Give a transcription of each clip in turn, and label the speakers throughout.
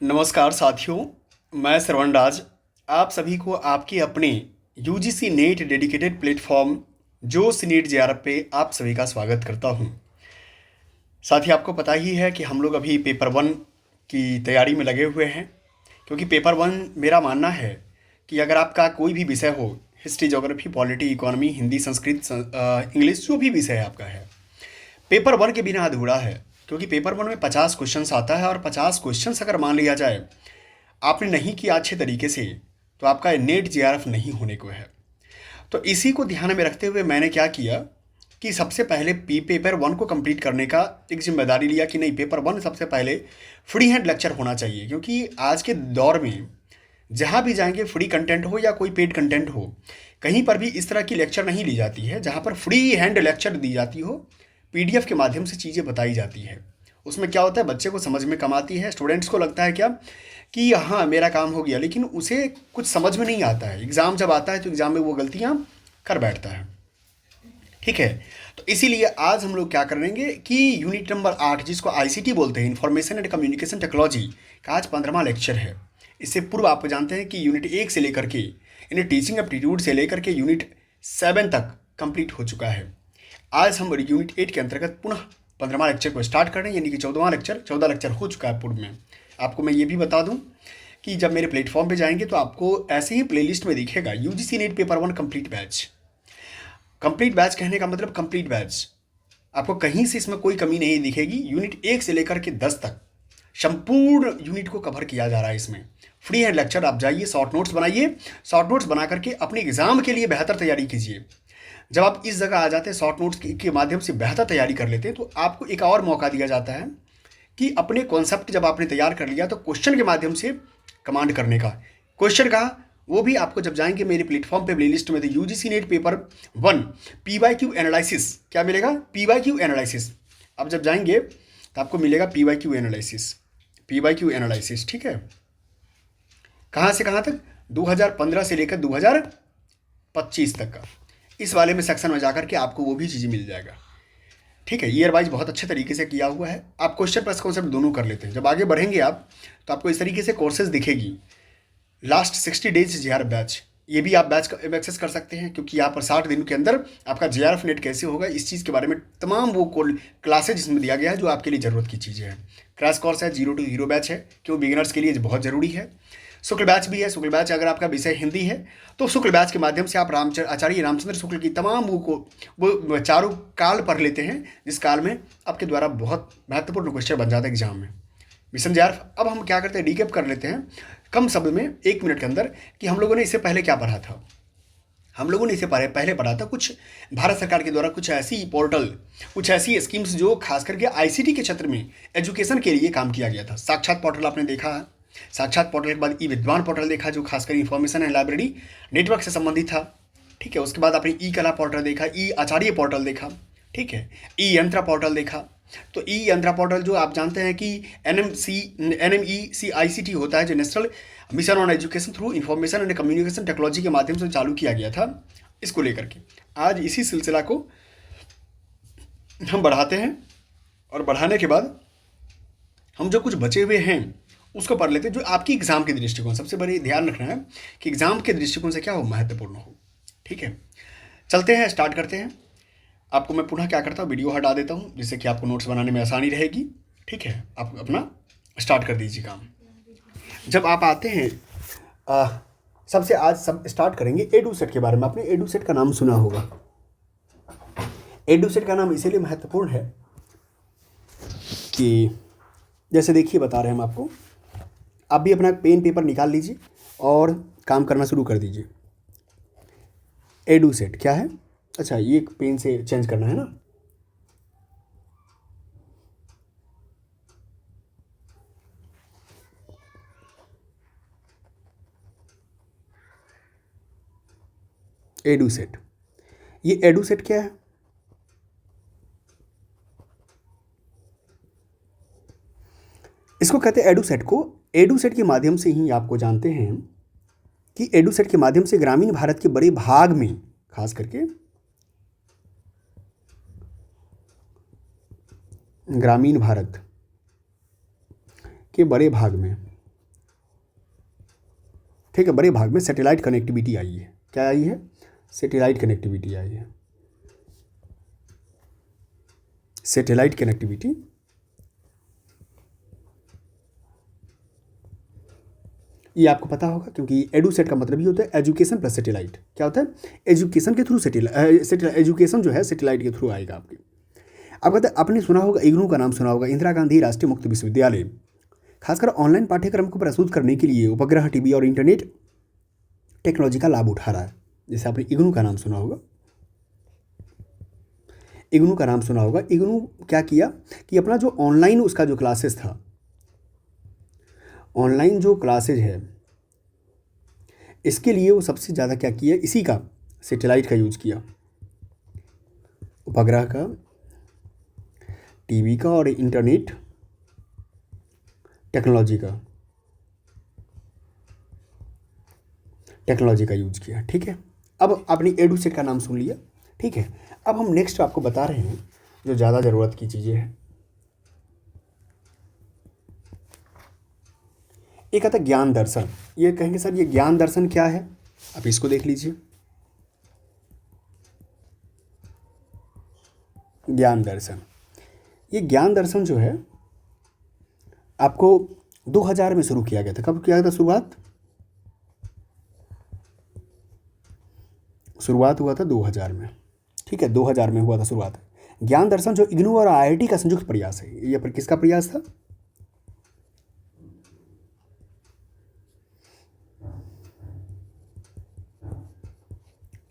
Speaker 1: नमस्कार साथियों, मैं श्रवण राज आप सभी को आपके अपने यूजीसी नेट डेडिकेटेड प्लेटफॉर्म जोश नीट जेआरएफ पे आप सभी का स्वागत करता हूं। साथ ही आपको पता ही है कि हम लोग अभी पेपर वन की तैयारी में लगे हुए हैं, क्योंकि पेपर वन मेरा मानना है कि अगर आपका कोई भी विषय हो, history, geography, polity, economy, Hindi, Sanskrit, English, जो भी विषय आपका है, पेपर वन के बिना अधूरा है। क्योंकि पेपर वन में 50 क्वेश्चंस आता है और 50 क्वेश्चंस अगर मान लिया जाए आपने नहीं किया अच्छे तरीके से, तो आपका नेट जेआरएफ नहीं होने को है। तो इसी को ध्यान में रखते हुए मैंने क्या किया कि सबसे पहले पेपर वन को कंप्लीट करने का एक जिम्मेदारी लिया कि नहीं, पेपर वन सबसे पहले फ्री हैंड लेक्चर होना चाहिए। क्योंकि आज के दौर में जहाँ भी जाएंगे, फ्री कंटेंट हो या कोई पेड कंटेंट हो, कहीं पर भी इस तरह की लेक्चर नहीं ली जाती है जहाँ पर फ्री हैंड लेक्चर दी जाती हो, पीडीएफ के माध्यम से चीज़ें बताई जाती है। उसमें क्या होता है, बच्चे को समझ में कम आती है, स्टूडेंट्स को लगता है क्या कि हाँ मेरा काम हो गया, लेकिन उसे कुछ समझ में नहीं आता है। एग्ज़ाम जब आता है तो एग्ज़ाम में वो गलतियाँ कर बैठता है। ठीक है, तो इसीलिए आज हम लोग क्या करेंगे कि यूनिट नंबर 8, जिसको आईसीटी बोलते हैं, इंफॉर्मेशन एंड कम्युनिकेशन टेक्नोलॉजी, का आज 15वां लेक्चर है। इससे पूर्व आप जानते हैं कि यूनिट 1 से लेकर के यानी टीचिंग एप्टीट्यूड से लेकर के यूनिट 7 तक कंप्लीट हो चुका है। आज हम यूनिट 8 के अंतर्गत पुनः 15वां लेक्चर को स्टार्ट कर रहे हैं, यानी कि 14 लेक्चर हो चुका है पूर्व में। आपको मैं ये भी बता दूं कि जब मेरे प्लेटफॉर्म पे जाएंगे तो आपको ऐसे ही प्लेलिस्ट में दिखेगा UGC net paper one complete batch. Complete batch कहने का मतलब कंप्लीट बैच, आपको कहीं से इसमें कोई कमी नहीं दिखेगी। यूनिट 1 से लेकर के 10 तक संपूर्ण यूनिट को कवर किया जा रहा है। इसमें फ्री हैंड लेक्चर, आप जाइए, शॉर्ट नोट्स बनाइए, शॉर्ट नोट्स बना करके अपने एग्जाम के लिए बेहतर तैयारी कीजिए। जब आप इस जगह आ जाते हैं, शॉर्ट नोट्स के माध्यम से बेहतर तैयारी कर लेते हैं, तो आपको एक और मौका दिया जाता है कि अपने कॉन्सेप्ट जब आपने तैयार कर लिया तो क्वेश्चन के माध्यम से कमांड करने का। क्वेश्चन का वो भी आपको जब जाएंगे मेरे प्लेटफॉर्म पे प्लेलिस्ट में, तो UGC net paper one PYQ analysis क्या मिलेगा, पीवाईक्यू एनालिसिस। अब जब जाएंगे तो आपको मिलेगा पीवाईक्यू एनालिसिस, पीवाईक्यू एनालिसिस। ठीक है, कहाँ से कहाँ तक, 2015 से लेकर 2025 तक का। इस वाले में सेक्शन में जाकर के आपको वो भी चीज़ें मिल जाएगा। ठीक है, ईयर वाइज बहुत अच्छे तरीके से किया हुआ है। आप क्वेश्चन प्लस कॉन्सेप्ट दोनों कर लेते हैं। जब आगे बढ़ेंगे आप तो आपको इस तरीके से कोर्सेज दिखेगी। लास्ट 60 डेज जेआरएफ बैच, ये भी आप बैच का एक्सेस कर सकते हैं, क्योंकि यहाँ पर 60 दिन के अंदर आपका जेआरएफ नेट कैसे होगा, इस चीज़ के बारे में तमाम वो क्लासेज इसमें दिया गया है जो आपके लिए ज़रूरत की चीज़ें हैं। क्रैश कोर्स है, 0 to 0 बैच है, क्यों बिगिनर्स के लिए बहुत ज़रूरी है। शुक्ल बैच भी है। शुक्ल बैच अगर आपका विषय हिंदी है तो शुक्ल बैच के माध्यम से आप आचार्य रामचंद्र शुक्ल की तमाम वो चारों काल पढ़ लेते हैं, जिस काल में आपके द्वारा बहुत महत्वपूर्ण क्वेश्चन बन जाता है एग्जाम में। मिशन जेआरएफ अब हम क्या करते हैं, रिकैप कर लेते हैं कम शब्द में 1 मिनट के अंदर कि हम लोगों ने इससे पहले क्या पढ़ा था। हम लोगों ने इससे पहले पढ़ा था कुछ भारत सरकार के द्वारा कुछ ऐसी पोर्टल, कुछ ऐसी स्कीम्स जो खास करके आईसीटी के क्षेत्र में एजुकेशन के लिए काम किया गया था। साक्षात पोर्टल आपने देखा है, साक्षात पोर्टल के बाद ई विद्वान पोर्टल देखा जो खासकर इंफॉर्मेशन एंड लाइब्रेरी नेटवर्क से संबंधित था। ठीक है, उसके बाद आपने ई कला पोर्टल देखा, ई आचार्य पोर्टल देखा। ठीक है, ई यंत्रा पोर्टल देखा। तो ई यंत्रा पोर्टल जो आप जानते हैं कि NMECICT होता है, जो national mission on education through information and communication technology के माध्यम से चालू किया गया था। इसको लेकर के आज इसी सिलसिला को हम बढ़ाते हैं, और बढ़ाने के बाद हम जो कुछ बचे हुए हैं उसको पढ़ लेते हैं, जो आपकी एग्जाम के दृष्टिकोण, सबसे बड़ी ध्यान रखना है कि एग्जाम के दृष्टिकोण से क्या हो, महत्वपूर्ण हो। ठीक है, चलते हैं, स्टार्ट करते हैं। आपको मैं पुनः क्या करता हूँ, वीडियो हटा देता हूँ, जिससे कि आपको नोट्स बनाने में आसानी रहेगी। ठीक है, आप अपना स्टार्ट कर दीजिए काम। जब आप आते हैं सबसे आज सब स्टार्ट करेंगे एडू सेट के बारे में। आपने एडू सेट का नाम सुना होगा। एडू सेट का नाम इसीलिए महत्वपूर्ण है कि जैसे देखिए बता रहे हैं हम आपको, आप भी अपना पेन पेपर निकाल लीजिए और काम करना शुरू कर दीजिए। एडू सेट क्या है, अच्छा ये पेन से चेंज करना है ना। एडू सेट, ये एडू सेट क्या है, इसको कहते हैं एडू सेट को। एडू सेट के माध्यम से ही आपको जानते हैं कि एडू सेट के माध्यम से ग्रामीण भारत के बड़े भाग में, खास करके ग्रामीण भारत के बड़े भाग में ठीक है, बड़े भाग में सैटेलाइट कनेक्टिविटी आई है। क्या आई है? सैटेलाइट कनेक्टिविटी आई है। सैटेलाइट कनेक्टिविटी ये आपको पता होगा, क्योंकि एडुसेट का मतलब ही होता है एजुकेशन प्लस सैटेलाइट। क्या होता है? एजुकेशन के थ्रू सैटेलाइट, एजुकेशन जो है सैटेलाइट के थ्रू आएगा आपके। आप कहते हैं आपने सुना होगा, इग्नू का नाम सुना होगा, इंदिरा गांधी राष्ट्रीय मुक्त विश्वविद्यालय, खासकर ऑनलाइन पाठ्यक्रम को प्रस्तुत करने के लिए उपग्रह, टीवी और इंटरनेट टेक्नोलॉजी का लाभ उठा रहा है। जैसे आपने इग्नू का नाम सुना होगा, इग्नू का नाम सुना होगा। इग्नू क्या किया कि अपना जो ऑनलाइन उसका जो क्लासेस था, ऑनलाइन जो क्लासेज है, इसके लिए वो सबसे ज़्यादा क्या किया, इसी का सैटेलाइट का यूज किया, उपग्रह का, टीवी का और इंटरनेट टेक्नोलॉजी का यूज किया। ठीक है, अब आपने एडुसेट का नाम सुन लिया। ठीक है, अब हम नेक्स्ट आपको बता रहे हैं जो ज़्यादा ज़रूरत की चीज़ें हैं। एक आता है ज्ञान दर्शन। ये कहेंगे सर ये ज्ञान दर्शन क्या है, आप इसको देख लीजिए। ज्ञान दर्शन, ये ज्ञान दर्शन जो है आपको 2000 में शुरू किया गया था। कब किया गया था शुरुआत? शुरुआत हुआ था 2000 में। ठीक है, 2000 में हुआ था शुरुआत। ज्ञान दर्शन जो इग्नू और आईआईटी का संयुक्त प्रयास है। ये पर किसका प्रयास था?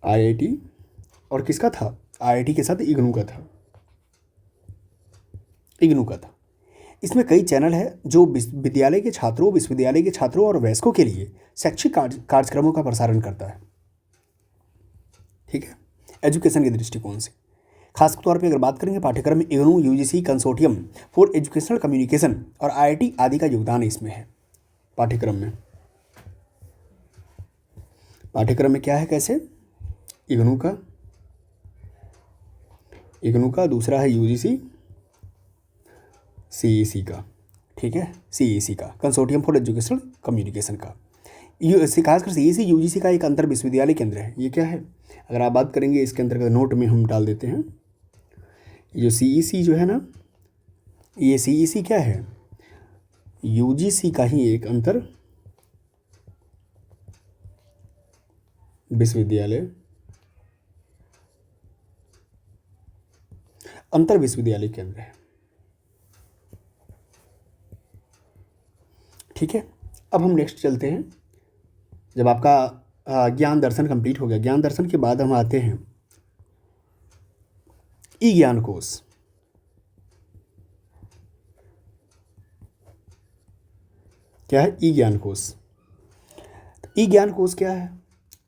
Speaker 1: आईआईटी और किसका था? आईआईटी के साथ इग्नू का था। इग्नू का था। इसमें कई चैनल है जो विश्वविद्यालय के छात्रों और वयस्कों के लिए शैक्षिक कार्यक्रमों का प्रसारण करता है। ठीक है, एजुकेशन के दृष्टिकोण से खास तौर पे अगर बात करेंगे पाठ्यक्रम में, IGNOU, UGC consortium for educational communication और आईआईटी आदि का योगदान इसमें है। पाठ्यक्रम में क्या है, कैसे? इग्नू का दूसरा है यूजीसी, सीईसी का। ठीक है, सीईसी का, कंसोर्टियम फॉर एजुकेशनल कम्युनिकेशन का। खासकर सीईसी यूजीसी का एक अंतर विश्वविद्यालय केंद्र है। ये क्या है, अगर आप बात करेंगे इसके अंतर्गत नोट में हम डाल देते हैं। ये सीईसी जो है ना, ये सीईसी क्या है? यूजीसी का ही एक अंतर विश्वविद्यालय केंद्र है। ठीक है, अब हम नेक्स्ट चलते हैं। जब आपका ज्ञान दर्शन कंप्लीट हो गया, ज्ञान दर्शन के बाद हम आते हैं ई ज्ञान कोश। क्या है ई ज्ञान कोश? ई ज्ञान कोश क्या है,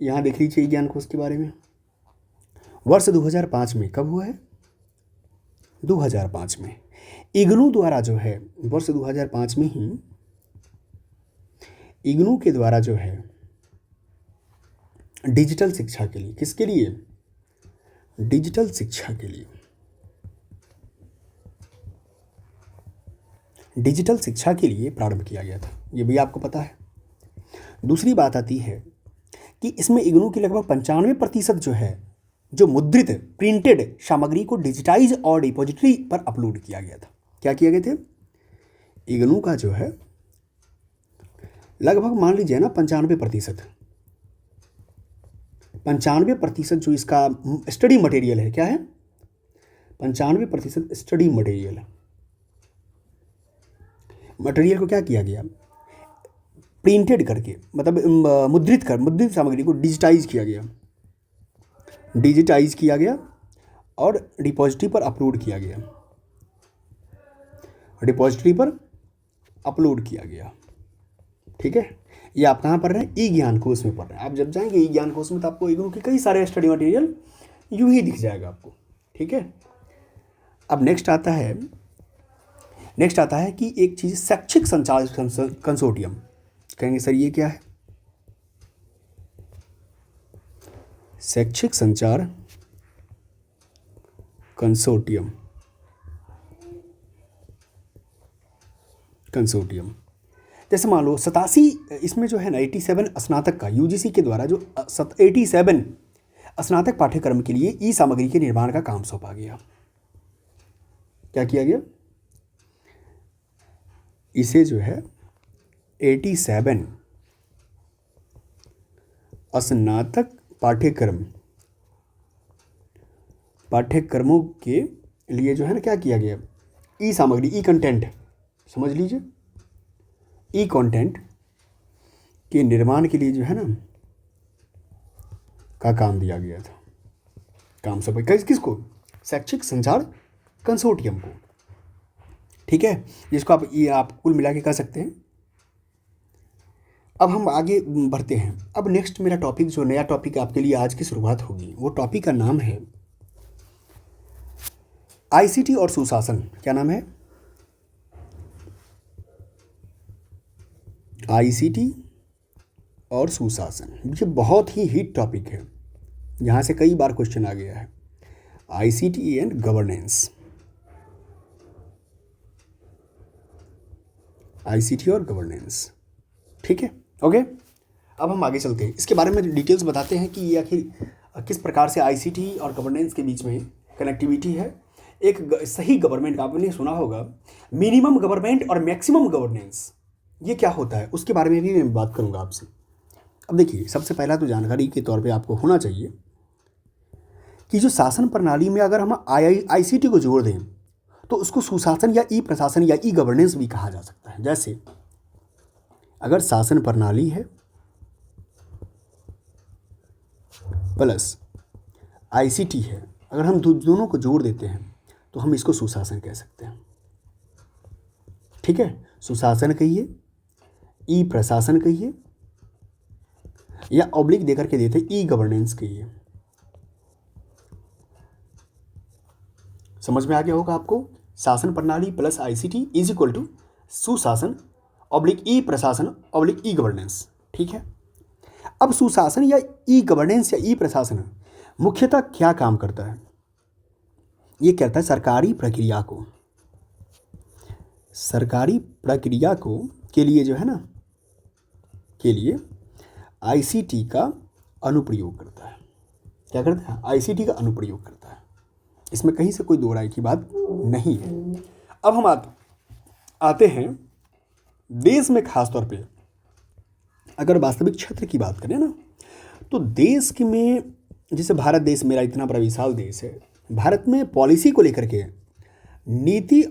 Speaker 1: यहाँ देख लीजिए ई ज्ञान कोश के बारे में। वर्ष 2005 में, कब हुआ है? 2005 में इग्नू द्वारा जो है, वर्ष 2005 में ही इग्नू के द्वारा जो है डिजिटल शिक्षा के लिए, किसके लिए? डिजिटल शिक्षा के लिए, डिजिटल शिक्षा के लिए प्रारंभ किया गया था। ये भी आपको पता है। दूसरी बात आती है कि इसमें इग्नू की लगभग 95% जो है, जो मुद्रित प्रिंटेड सामग्री को डिजिटाइज और डिपॉजिटरी पर अपलोड किया गया था। क्या किया गया थे? इग्नू का जो है लगभग मान लीजिए ना 95% जो इसका स्टडी मटेरियल है, क्या है? 95% स्टडी मटेरियल को क्या किया गया? प्रिंटेड करके, मतलब मुद्रित सामग्री को डिजिटाइज किया गया और डिपॉजिटरी पर अपलोड किया गया। ठीक है, ये आप कहाँ पढ़ रहे हैं? ई ज्ञान कोश में पढ़ रहे हैं। आप जब जाएंगे ई ज्ञान कोश में तो आपको इग्नू के कई सारे स्टडी मटेरियल यूं ही दिख जाएगा आपको। ठीक है, अब नेक्स्ट आता है कि एक चीज़ शैक्षिक संचार कंसोर्टियम। कहेंगे सर ये क्या है? शैक्षिक संचार कंसोर्टियम। जैसे मान लो 87, इसमें जो है ना 87 स्नातक का यूजीसी के द्वारा जो 87 स्नातक पाठ्यक्रम के लिए ई सामग्री के निर्माण का काम सौंपा गया। क्या किया गया? इसे जो है 87 स्नातक पाठ्यक्रमों के लिए जो है ना क्या किया गया, ई सामग्री, ई कंटेंट, समझ लीजिए, ई कंटेंट के निर्माण के लिए जो है ना का काम दिया गया था, काम सब किसको? शैक्षिक संचार कंसोर्टियम को। ठीक है, जिसको आप कुल मिला के कह सकते हैं। अब हम आगे बढ़ते हैं। अब नेक्स्ट मेरा टॉपिक, जो नया टॉपिक आपके लिए आज की शुरुआत होगी, वो टॉपिक का नाम है आईसीटी और सुशासन। क्या नाम है? आईसीटी और सुशासन। ये बहुत ही हिट टॉपिक है, यहाँ से कई बार क्वेश्चन आ गया है। आईसीटी एंड गवर्नेंस, आईसीटी और गवर्नेंस। ठीक है, ओके। अब हम आगे चलते हैं, इसके बारे में डिटेल्स बताते हैं कि ये आखिर किस प्रकार से आईसीटी और गवर्नेंस के बीच में कनेक्टिविटी है। एक सही गवर्नमेंट, आपने सुना होगा मिनिमम गवर्नमेंट और मैक्सिमम गवर्नेंस, ये क्या होता है उसके बारे में भी मैं बात करूंगा आपसे। अब देखिए, सबसे पहला तो जानकारी के तौर पे आपको होना चाहिए कि जो शासन प्रणाली में अगर हम आईसीटी को जोड़ दें तो उसको सुशासन या ई प्रशासन या ई गवर्नेंस भी कहा जा सकता है। जैसे अगर शासन प्रणाली है प्लस आईसीटी है, अगर हम दोनों को जोड़ देते हैं तो हम इसको सुशासन कह सकते हैं। ठीक है, सुशासन कहिए, ई प्रशासन कहिए, या ऑब्लिक देकर के देते ई गवर्नेंस कहिए। समझ में आ गया होगा आपको? शासन प्रणाली plus ICT is equal to सुशासन ऑब्लिक ई प्रशासन ऑब्लिक ई गवर्नेंस। ठीक है, अब सुशासन या ई गवर्नेंस या ई प्रशासन मुख्यतः क्या काम करता है? ये कहता है सरकारी प्रक्रिया को के लिए जो है ना, के लिए आईसीटी का अनुप्रयोग करता है। क्या करता है? आईसीटी का अनुप्रयोग करता है। इसमें कहीं से कोई दो राय की बात नहीं है। अब हम आते हैं देश में, खास तौर पे अगर वास्तविक क्षेत्र की बात करें ना, तो देश के में, जैसे भारत देश मेरा इतना बड़ा विशाल देश है, भारत में पॉलिसी को लेकर के नीति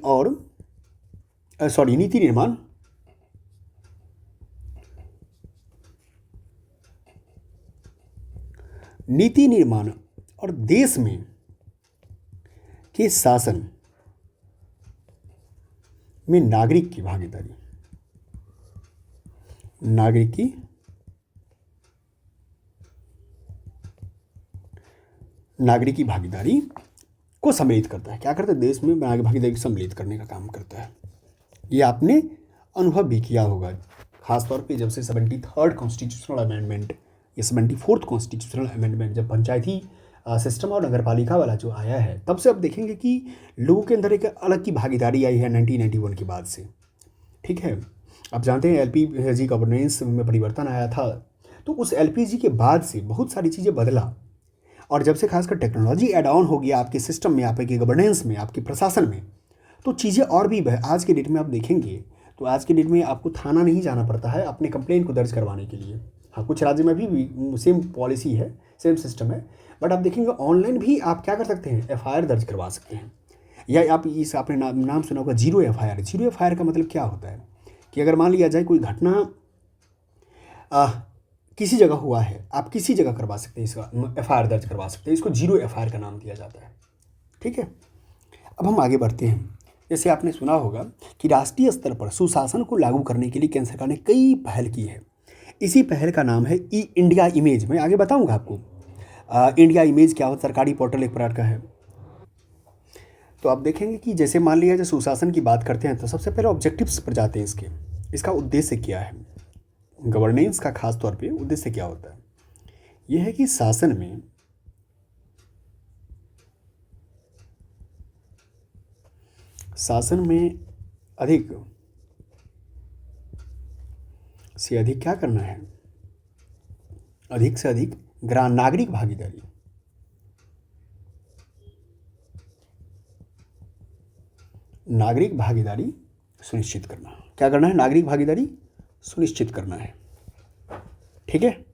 Speaker 1: निर्माण और देश में के शासन में नागरिक की भागीदारी को सम्मिलित करता है। क्या करता है? देश में भागीदारी को सम्मिलित करने का काम करता है। ये आपने अनुभव भी किया होगा, खासतौर पे जब से 73rd कॉन्स्टिट्यूशनल अमेंडमेंट या 74th कॉन्स्टिट्यूशनल अमेंडमेंट जब पंचायती सिस्टम और नगरपालिका वाला जो आया है, तब से अब देखेंगे कि लोगों के अंदर एक अलग की भागीदारी आई है 1991 के बाद से। ठीक है, आप जानते हैं एलपीजी गवर्नेंस में परिवर्तन आया था, तो उस एलपीजी के बाद से बहुत सारी चीज़ें बदला, और जब से खासकर टेक्नोलॉजी एड ऑन हो गया आपके सिस्टम में, आपके गवर्नेंस में, आपके प्रशासन में, तो चीज़ें और भी आज के डेट में आप देखेंगे तो आज के डेट में आपको थाना नहीं जाना पड़ता है अपने कंप्लेंट को दर्ज करवाने के लिए। हाँ, कुछ राज्य में भी सेम पॉलिसी है, सेम सिस्टम है, बट आप देखेंगे ऑनलाइन भी आप क्या कर सकते हैं, एफआईआर दर्ज करवा सकते हैं। या आप आपने नाम सुना होगा जीरो एफआईआर। जीरो एफआईआर का मतलब क्या होता है कि अगर मान लिया जाए कोई घटना किसी जगह हुआ है, आप किसी जगह करवा सकते हैं, इसका एफआईआर दर्ज करवा सकते हैं, इसको जीरो एफआईआर का नाम दिया जाता है। ठीक है, अब हम आगे बढ़ते हैं। जैसे आपने सुना होगा कि राष्ट्रीय स्तर पर सुशासन को लागू करने के लिए केंद्र सरकार ने कई पहल की है। इसी पहल का नाम है इंडिया इमेज। मैं आगे बताऊंगा आपको इंडिया इमेज क्या होता है। सरकारी पोर्टल एक प्रकार का है। तो आप देखेंगे कि जैसे मान लिया जब सुशासन की बात करते हैं तो सबसे पहले ऑब्जेक्टिव्स पर जाते हैं। इसका उद्देश्य क्या है, गवर्नेंस का खास तौर पे उद्देश्य क्या होता है? यह है कि शासन में अधिक से अधिक क्या करना है, अधिक से अधिक नागरिक भागीदारी, नागरिक भागीदारी सुनिश्चित करना। क्या करना है, नागरिक भागीदारी सुनिश्चित करना है। ठीक है,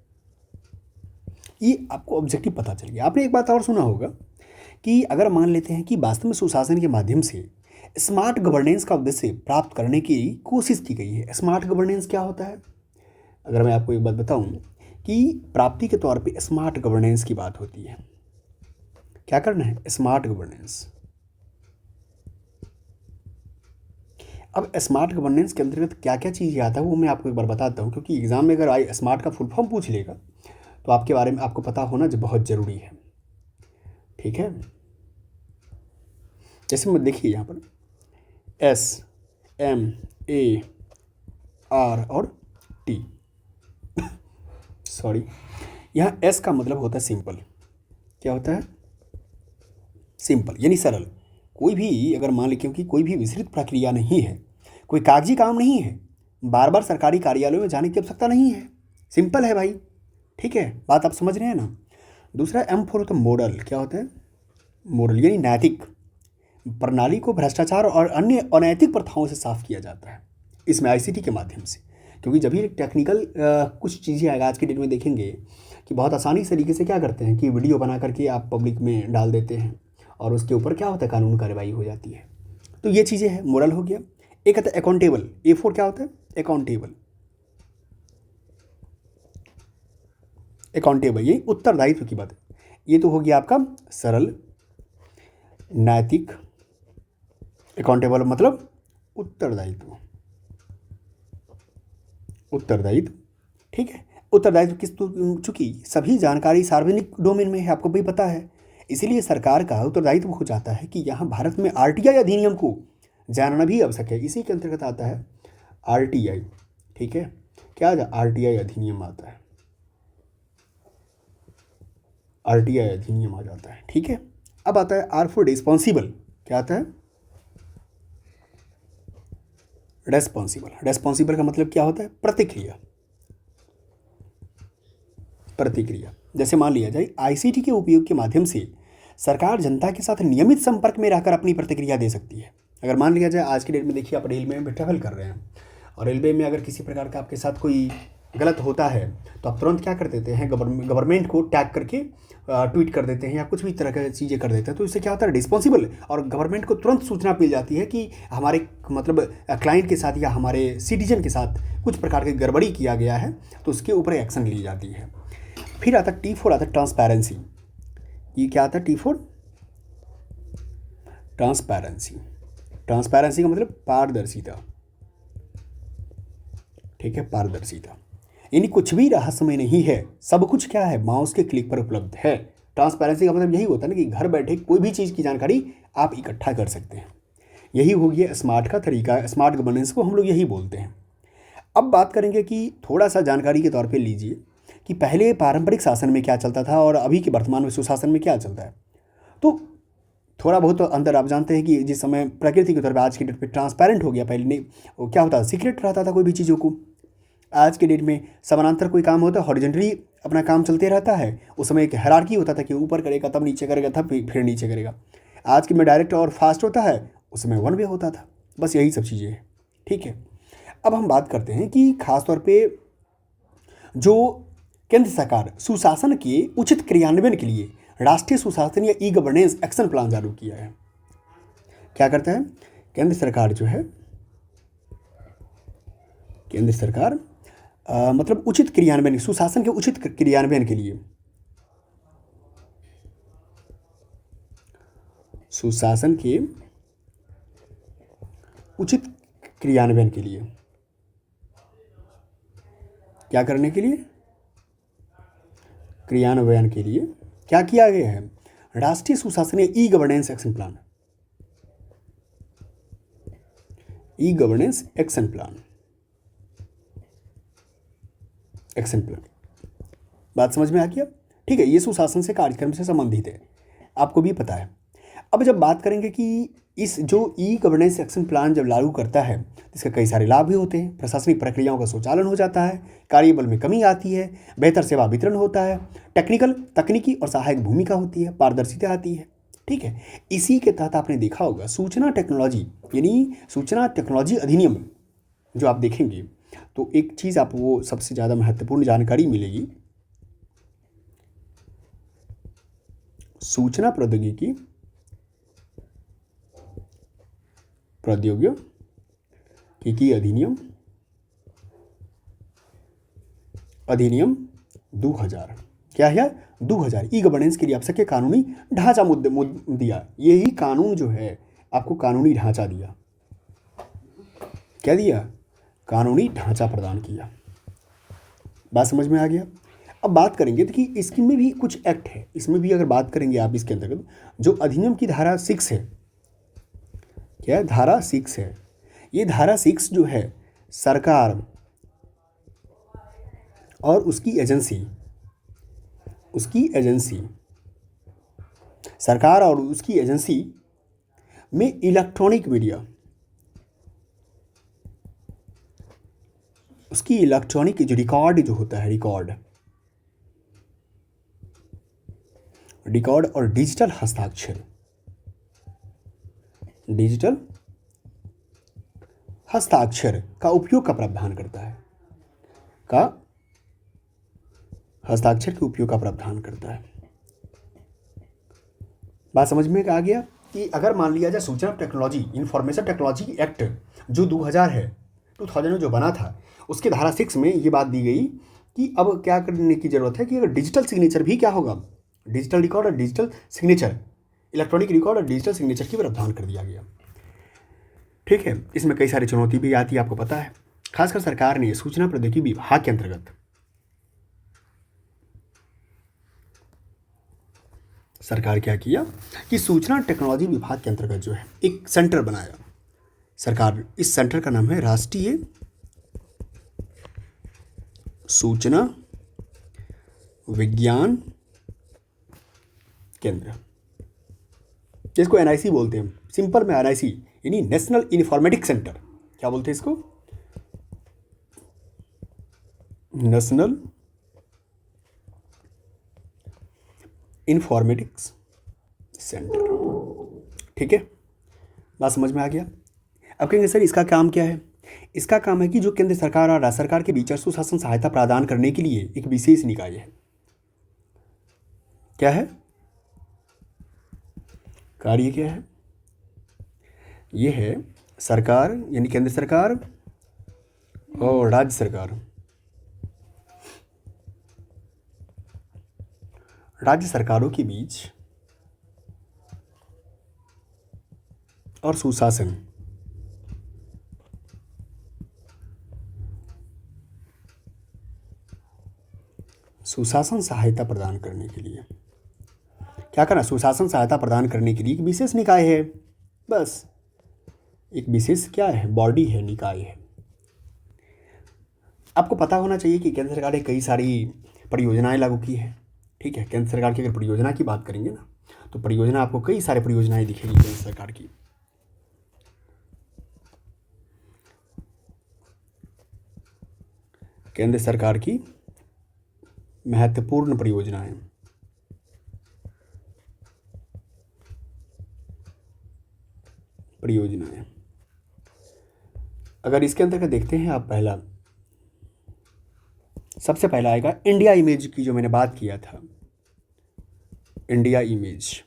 Speaker 1: ये आपको ऑब्जेक्टिव पता चल गया। आपने एक बात और सुना होगा कि अगर मान लेते हैं कि वास्तव में सुशासन के माध्यम से स्मार्ट गवर्नेंस का उद्देश्य प्राप्त करने की कोशिश की गई है। स्मार्ट गवर्नेंस क्या होता है, अगर मैं आपको एक बात बताऊं कि प्राप्ति के तौर पे स्मार्ट गवर्नेंस की बात होती है। क्या करना है, स्मार्ट गवर्नेंस। अब स्मार्ट गवर्नेंस के अंतर्गत क्या क्या चीज़ आता है वो मैं आपको एक बार बताता हूँ, क्योंकि एग्जाम में अगर आई स्मार्ट का फुल फॉर्म पूछ लेगा तो आपके बारे में आपको पता होना जो बहुत ज़रूरी है। ठीक है, जैसे मैं देखिए यहाँ पर SMAR और T सॉरी, यहाँ S का मतलब होता है सिंपल। क्या होता है, सिंपल यानी सरल। कोई भी अगर मान लें, क्योंकि कोई भी विस्तृत प्रक्रिया नहीं है, कोई कागजी काम नहीं है, बार बार सरकारी कार्यालयों में जाने की आवश्यकता नहीं है, सिंपल है भाई। ठीक है, बात आप समझ रहे हैं ना। दूसरा M4 होता है मॉडल। क्या होता है, मॉडल यानी नैतिक। प्रणाली को भ्रष्टाचार और अन्य अनैतिक प्रथाओं से साफ किया जाता है इसमें ICT के माध्यम से। क्योंकि जब भी टेक्निकल कुछ चीज़ें आएगा आज के डेट में देखेंगे कि बहुत आसानी तरीके से क्या करते हैं कि वीडियो बना करके आप पब्लिक में डाल देते हैं और उसके ऊपर क्या होता है, कानून कार्रवाई हो जाती है। तो ये चीज़ें हैं, मोरल हो गया। एक आता है अकाउंटेबल। A4 क्या होता है, अकाउंटेबल। अकाउंटेबल ये उत्तरदायित्व की बात है। ये तो हो गया आपका सरल, नैतिक। अकाउंटेबल मतलब उत्तरदायित्व, उत्तरदायित्व। ठीक है, उत्तरदायित्व किस, चूंकि सभी जानकारी सार्वजनिक डोमेन में है, आपको भी पता है, इसीलिए सरकार का उत्तरदायित्व हो जाता है कि यहाँ भारत में RTI अधिनियम को जानना भी आवश्यक है। इसी के अंतर्गत आता है RTI। ठीक है, क्या RTI अधिनियम आता है, RTI अधिनियम आ जाता है। ठीक है, अब आता है R फॉर रिस्पॉन्सिबल। क्या आता है, रेस्पॉन्सिबल। रेस्पॉन्सिबल का मतलब क्या होता है, प्रतिक्रिया। प्रतिक्रिया, जैसे मान लिया जाए ICT के उपयोग के माध्यम से सरकार जनता के साथ नियमित संपर्क में रहकर अपनी प्रतिक्रिया दे सकती है। अगर मान लिया जाए आज की डेट में देखिए आप रेलवे में ट्रैवल कर रहे हैं और रेलवे में अगर किसी प्रकार का आपके साथ कोई गलत होता है तो आप तुरंत क्या कर देते हैं, गवर्नमेंट को टैग करके ट्वीट कर देते हैं या कुछ भी तरह की चीज़ें कर देते हैं। तो इससे क्या होता है, रिस्पॉन्सिबल, और गवर्नमेंट को तुरंत सूचना मिल जाती है कि हमारे मतलब क्लाइंट के साथ या हमारे सिटीजन के साथ कुछ प्रकार की गड़बड़ी किया गया है, तो उसके ऊपर एक्शन ली जाती है। फिर आता है T4, आता है ट्रांसपेरेंसी। ये क्या आता है, T4 ट्रांसपेरेंसी। ट्रांसपेरेंसी का मतलब पारदर्शिता। ठीक है, पारदर्शिता यानी कुछ भी रहस्यमय नहीं है, सब कुछ क्या है, माउस के क्लिक पर उपलब्ध है। ट्रांसपेरेंसी का मतलब यही होता है ना कि घर बैठे कोई भी चीज़ की जानकारी आप इकट्ठा कर सकते हैं। यही हो गया स्मार्ट का तरीका, स्मार्ट गवर्नेंस को हम लोग यही बोलते हैं। अब बात करेंगे कि थोड़ा सा जानकारी के तौर पे लीजिए कि पहले पारंपरिक शासन में क्या चलता था और अभी के वर्तमान में सुशासन में क्या चलता है। तो थोड़ा बहुत तो अंतर आप जानते हैं कि जिस समय प्रकृति के तौर पर आज के डेट पे ट्रांसपेरेंट हो गया, पहले नहीं वो क्या होता था, सीक्रेट रहता था कोई भी चीज़ों को। आज के डेट में समानांतर कोई काम होता है, हॉरिजॉन्टली अपना काम चलते रहता है। उस समय एक हायरार्की होता था कि ऊपर करेगा तब नीचे करेगा, तब फिर नीचे करेगा। आज के में डायरेक्ट और फास्ट होता है, उस समय वन वे होता था। बस यही सब चीज़ें हैं। ठीक है, अब हम बात करते हैं कि खासतौर पे जो केंद्र सरकार सुशासन के उचित क्रियान्वयन के लिए राष्ट्रीय सुशासन या गवर्नेंस एक्शन प्लान जारी किया है। क्या करता है केंद्र सरकार, जो है केंद्र सरकार मतलब उचित क्रियान्वयन, सुशासन के उचित क्रियान्वयन के लिए, सुशासन के उचित क्रियान्वयन के लिए क्या करने के लिए, क्रियान्वयन के लिए क्या किया गया है, राष्ट्रीय सुशासन या governance action plan, governance action plan, action plan. बात समझ में आ गया। ठीक है, ये सुशासन से कार्यक्रम से संबंधित है, आपको भी पता है। अब जब बात करेंगे कि इस जो ई गवर्नेंस एक्शन प्लान जब लागू करता है इसके कई सारे लाभ भी होते हैं। प्रशासनिक प्रक्रियाओं का स्वचालन हो जाता है, कार्यबल में कमी आती है, बेहतर सेवा वितरण होता है, तकनीकी और सहायक भूमिका होती है, पारदर्शिता आती है। ठीक है, इसी के तहत आपने देखा होगा सूचना टेक्नोलॉजी यानी सूचना टेक्नोलॉजी अधिनियम जो आप देखेंगे तो एक चीज़ आपको वो सबसे ज़्यादा महत्वपूर्ण जानकारी मिलेगी, सूचना प्रौद्योगिकी अधिनियम 2000। क्या है? 2000 ई गवर्नेंस के लिए आवश्यक कानूनी ढांचा दिया। यही कानून जो है आपको कानूनी ढांचा दिया। क्या दिया? कानूनी ढांचा प्रदान किया। बात समझ में आ गया? अब बात करेंगे तो कि इसमें भी कुछ एक्ट है, इसमें भी अगर बात करेंगे आप इसके अंतर्गत जो अधिनियम की धारा 6 है। क्या है? धारा 6 है। ये धारा 6 जो है सरकार और उसकी एजेंसी सरकार और उसकी एजेंसी में इलेक्ट्रॉनिक मीडिया, उसकी इलेक्ट्रॉनिक जो रिकॉर्ड जो होता है, रिकॉर्ड और डिजिटल हस्ताक्षर का उपयोग का प्रावधान करता है, हस्ताक्षर के उपयोग का प्रावधान करता है। बात समझ में आ गया कि अगर मान लिया जाए सूचना टेक्नोलॉजी इंफॉर्मेशन टेक्नोलॉजी एक्ट जो 2000 है, 2000 में जो बना था, उसके धारा 6 में ये बात दी गई कि अब क्या करने की ज़रूरत है कि अगर डिजिटल सिग्नेचर भी क्या होगा, डिजिटल रिकॉर्ड और डिजिटल सिग्नेचर, इलेक्ट्रॉनिक रिकॉर्ड और डिजिटल सिग्नेचर की प्रावधान कर दिया गया। ठीक है, इसमें कई सारी चुनौती भी आती है, आपको पता है। खासकर सरकार ने सूचना प्रौद्योगिकी विभाग के अंतर्गत सरकार क्या किया कि सूचना टेक्नोलॉजी विभाग के अंतर्गत जो है एक सेंटर बनाया सरकार। इस सेंटर का नाम है राष्ट्रीय सूचना विज्ञान केंद्र, जिसको एनआईसी बोलते हैं। सिंपल में एनआईसी यानी नेशनल इन्फॉर्मेटिक्स सेंटर। क्या बोलते हैं इसको? National informatics centre. ठीक है, बात समझ में आ गया? अब कहेंगे सर इसका काम क्या है? इसका काम है कि जो केंद्र सरकार और राज्य सरकार के बीच सुशासन सहायता प्रदान करने के लिए एक विशेष निकाय है। क्या है? कार्य क्या है? यह है सरकार यानी केंद्र सरकार और राज्य सरकारों के बीच और सुशासन सहायता प्रदान करने के लिए क्या करना? सुशासन सहायता प्रदान करने के लिए एक विशेष निकाय है। बस एक विशेष क्या है? बॉडी है, निकाय है। आपको पता होना चाहिए कि केंद्र सरकार ने कई सारी परियोजनाएं लागू की है। ठीक है, केंद्र सरकार की अगर परियोजना की बात करेंगे ना तो परियोजना आपको कई सारे परियोजनाएं दिखेगी केंद्र सरकार की। केंद्र सरकार की महत्वपूर्ण परियोजनाएं अगर इसके अंतर्गत देखते हैं आप, सबसे पहला आएगा इंडिया इमेज की, जो मैंने बात किया था। इंडिया इमेज,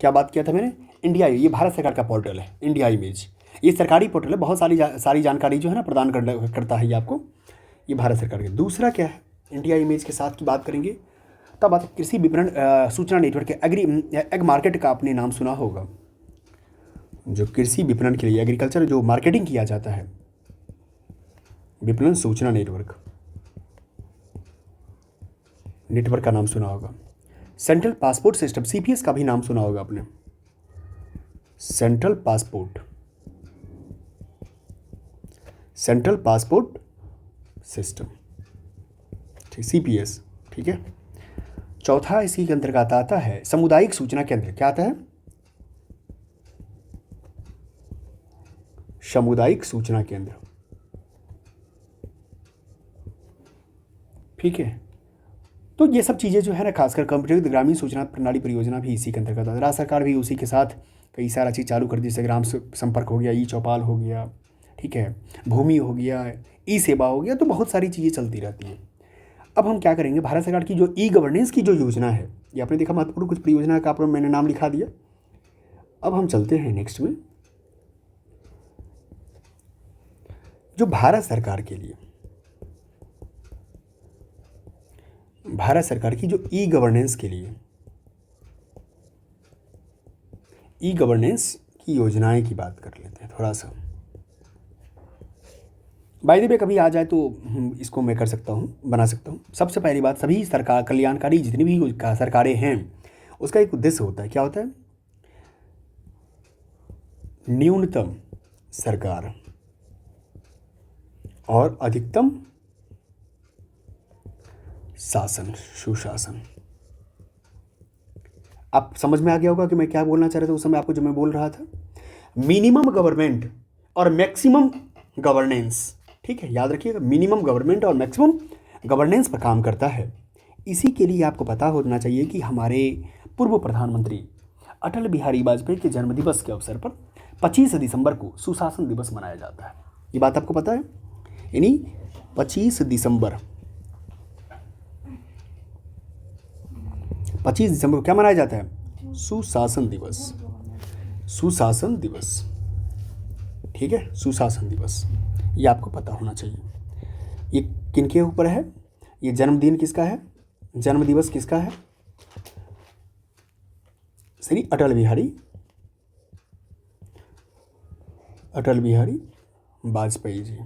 Speaker 1: क्या बात किया था मैंने? इंडिया, ये भारत सरकार का पोर्टल है। इंडिया इमेज ये सरकारी पोर्टल है, बहुत सारी जानकारी जो है ना प्रदान करता है ये आपको, ये भारत सरकार का। दूसरा क्या है इंडिया इमेज के साथ की बात करेंगे तब आप कृषि विपणन सूचना नेटवर्क के एग मार्केट का आपने नाम सुना होगा। जो कृषि विपणन के लिए एग्रीकल्चर जो मार्केटिंग किया जाता है, विपणन सूचना नेटवर्क का नाम सुना होगा। सेंट्रल पासपोर्ट सिस्टम सीपीएस का भी नाम सुना होगा आपने। सेंट्रल पासपोर्ट सिस्टम, ठीक, सीपीएस। ठीक है, चौथा इसी के अंतर्गत आता है सामुदायिक सूचना केंद्र। क्या आता है? सामुदायिक सूचना केंद्र। ठीक है, तो ये सब चीज़ें जो है ना, खासकर कंप्यूटर ग्रामीण सूचना प्रणाली परियोजना भी इसी के अंतर्गत आता है। राज्य सरकार भी उसी के साथ कई सारा चीज़ चालू कर दी, जैसे ग्राम संपर्क हो गया, ई चौपाल हो गया, ठीक है, भूमि हो गया, ई सेवा हो गया, तो बहुत सारी चीज़ें चलती रहती हैं। अब हम क्या करेंगे, भारत सरकार की जो ई गवर्नेंस की जो योजना है, ये आपने देखा महत्वपूर्ण कुछ परियोजना का आपको मैंने नाम लिखा दिया। अब हम चलते हैं नेक्स्ट में, जो भारत सरकार के लिए, भारत सरकार की जो ई गवर्नेंस के लिए, ई गवर्नेंस की योजनाएं की बात कर लेते हैं थोड़ा सा। बाय द वे कभी आ जाए तो इसको मैं कर सकता हूँ, बना सकता हूँ। सबसे पहली बात, सभी सरकार कल्याणकारी जितनी भी सरकारें हैं उसका एक उद्देश्य होता है। क्या होता है? न्यूनतम सरकार और अधिकतम शासन, सुशासन। आप समझ में आ गया होगा कि मैं क्या बोलना चाह रहा था उस समय आपको, जो मैं बोल रहा था, मिनिमम गवर्नमेंट और मैक्सिमम गवर्नेंस। ठीक है, याद रखिएगा, मिनिमम गवर्नमेंट और मैक्सिमम गवर्नेंस पर काम करता है। इसी के लिए आपको पता होना चाहिए कि हमारे पूर्व प्रधानमंत्री अटल बिहारी वाजपेयी के जन्मदिवस के अवसर पर 25 दिसंबर को सुशासन दिवस मनाया जाता है। ये बात आपको पता है? यानी 25 दिसंबर को क्या मनाया जाता है? सुशासन दिवस। सुशासन दिवस, ठीक है, सुशासन दिवस, ये आपको पता होना चाहिए। ये किनके ऊपर है? ये जन्मदिन किसका है? जन्म दिवस किसका है? श्री अटल बिहारी वाजपेयी जी।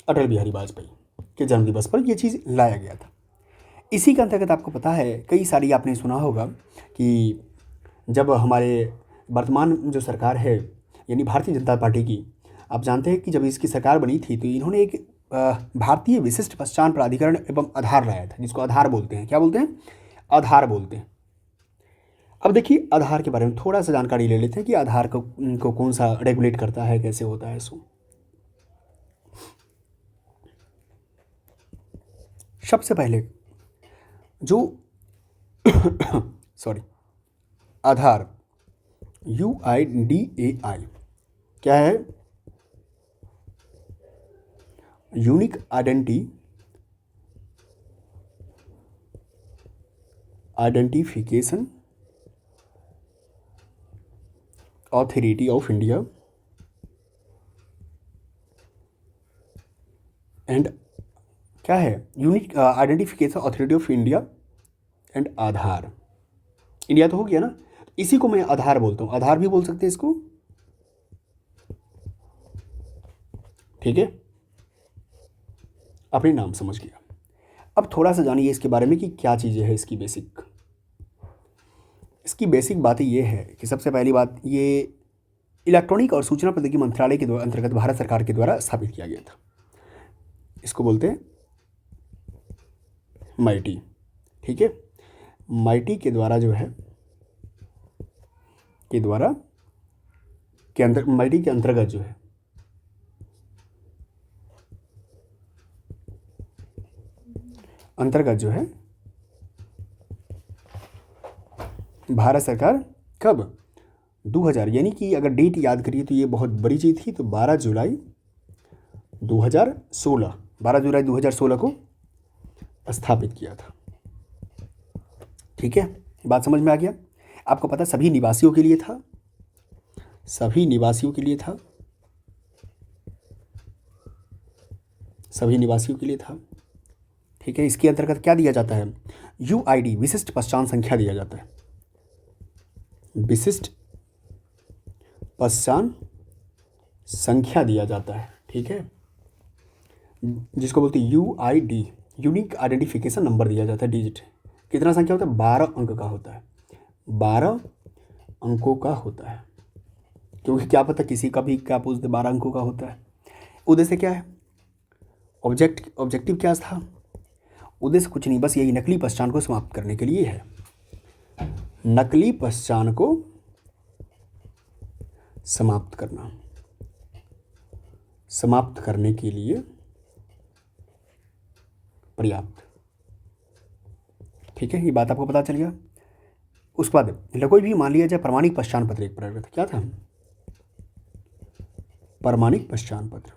Speaker 1: अटल बिहारी वाजपेयी के जन्म दिवस पर यह चीज़ लाया गया था। इसी के अंतर्गत आपको पता है, कई सारी आपने सुना होगा कि जब हमारे वर्तमान जो सरकार है, यानी भारतीय जनता पार्टी की, आप जानते हैं कि जब इसकी सरकार बनी थी तो इन्होंने एक भारतीय विशिष्ट पहचान प्राधिकरण एवं आधार लाया था, जिसको आधार बोलते हैं। क्या बोलते हैं? आधार बोलते हैं। अब देखिए, आधार के बारे में थोड़ा सा जानकारी ले लेते हैं कि आधार को कौन सा रेगुलेट करता है, कैसे होता है इसको। सबसे पहले जो सॉरी, आधार, UIDAI क्या है? Unique identification authority of India and क्या है? Unique identification authority of India and Aadhaar. India तो हो गया ना, इसी को मैं आधार बोलता हूँ, आधार भी बोल सकते हैं इसको। ठीक है, अपने नाम समझ गया। अब थोड़ा सा जानिए इसके बारे में कि क्या चीज़ें हैं इसकी बेसिक बातें ये है कि सबसे पहली बात, ये इलेक्ट्रॉनिक और सूचना प्रौद्योगिकी मंत्रालय के अंतर्गत भारत सरकार के द्वारा स्थापित किया गया था। इसको बोलते हैं माइटी। ठीक है, माइटी के द्वारा जो है, माइटी के अंतर्गत जो है भारत सरकार कब? 2000, यानी कि अगर डेट याद करिए तो ये बहुत बड़ी चीज़ थी, तो 12 जुलाई 2016 को स्थापित किया था। ठीक है, बात समझ में आ गया? आपको पता सभी निवासियों के लिए था, सभी निवासियों के लिए था। ठीक है, इसके अंतर्गत क्या दिया जाता है? UID, विशिष्ट पहचान संख्या दिया जाता है, विशिष्ट पहचान संख्या दिया जाता है। ठीक है, जिसको बोलते हैं UID, यूनिक आइडेंटिफिकेशन नंबर दिया जाता है। डिजिट कितना संख्या होता है? 12 अंक का होता है, 12 अंकों का होता है। क्योंकि क्या पता किसी का भी क्या पूछते, 12 अंकों का होता है। उद्देश्य क्या है? ऑब्जेक्टिव क्या था? उद्देश्य कुछ नहीं, बस यही नकली पहचान को समाप्त करने के लिए है। नकली पहचान को समाप्त करना, समाप्त करने के लिए पर्याप्त। ठीक है, ये बात आपको पता चल गया। उसके बाद कोई भी मान लिया जाए प्रमाणिक पहचान पत्र एक प्रकार का क्या था, प्रमाणिक पहचान पत्र।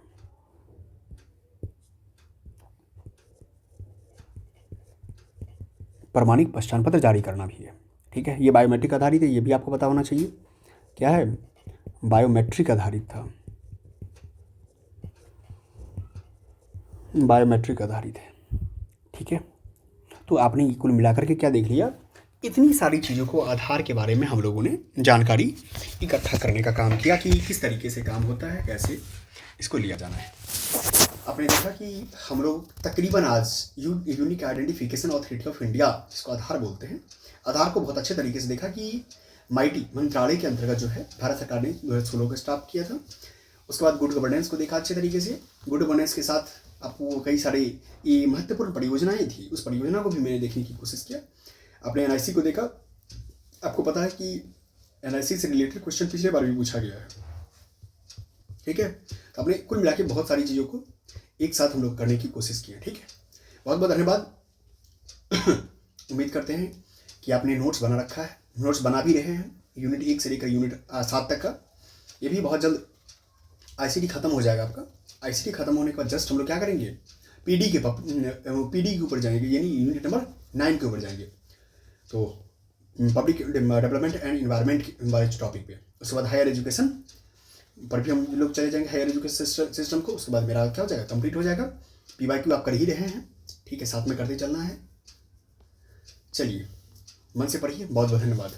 Speaker 1: प्रमाणिक पहचान पत्र जारी करना भी है। ठीक है, ये बायोमेट्रिक आधारित है, ये भी आपको पता होना चाहिए। क्या है, बायोमेट्रिक आधारित था, बायोमेट्रिक आधारित है। ठीक है, तो आपने कुल मिलाकर के क्या देख लिया, इतनी सारी चीज़ों को आधार के बारे में हम लोगों ने जानकारी इकट्ठा करने का काम किया कि किस तरीके से काम होता है, कैसे इसको लिया जाना है। आपने देखा कि हम लोग तकरीबन आज unique identification authority of India, जिसको आधार बोलते हैं, आधार को बहुत अच्छे तरीके से देखा कि माइटी मंत्रालय के अंतर्गत जो है भारत सरकार ने 2016 को स्टार्ट किया था। उसके बाद गुड गवर्नेंस को देखा अच्छे तरीके से। गुड गवर्नेंस के साथ आपको कई सारे ये महत्वपूर्ण परियोजनाएं थी, उस परियोजना को भी मैंने देखने की कोशिश किया। आपने एनआईसी को देखा, आपको पता है कि एनआईसी से रिलेटेड क्वेश्चन पिछले बार भी पूछा गया है। ठीक है, तो आपने कुल मिला के बहुत सारी चीज़ों को एक साथ हम लोग करने की कोशिश की है। ठीक है, बहुत बहुत धन्यवाद। उम्मीद करते हैं कि आपने नोट्स बना रखा है, नोट्स बना भी रहे हैं, यूनिट 1 से लेकर यूनिट 7 तक का। ये भी बहुत जल्द आईसीटी खत्म हो जाएगा आपका। आईसीटी खत्म होने के बाद जस्ट हम लोग क्या करेंगे, पीडी के ऊपर जाएंगे, यानी यूनिट नंबर 9 के ऊपर जाएंगे, तो पब्लिक डेवलपमेंट एंड इन्वायरमेंट वाले टॉपिक पे। उसके बाद हायर एजुकेशन पर भी हम लोग चले जाएंगे, हायर एजुकेशन सिस्टम को। उसके बाद मेरा क्या हो जाएगा, कंप्लीट हो जाएगा। पीवाईक्यू आप कर ही रहे हैं, ठीक है, साथ में करते चलना है। चलिए, मन से पढ़िए। बहुत बहुत धन्यवाद।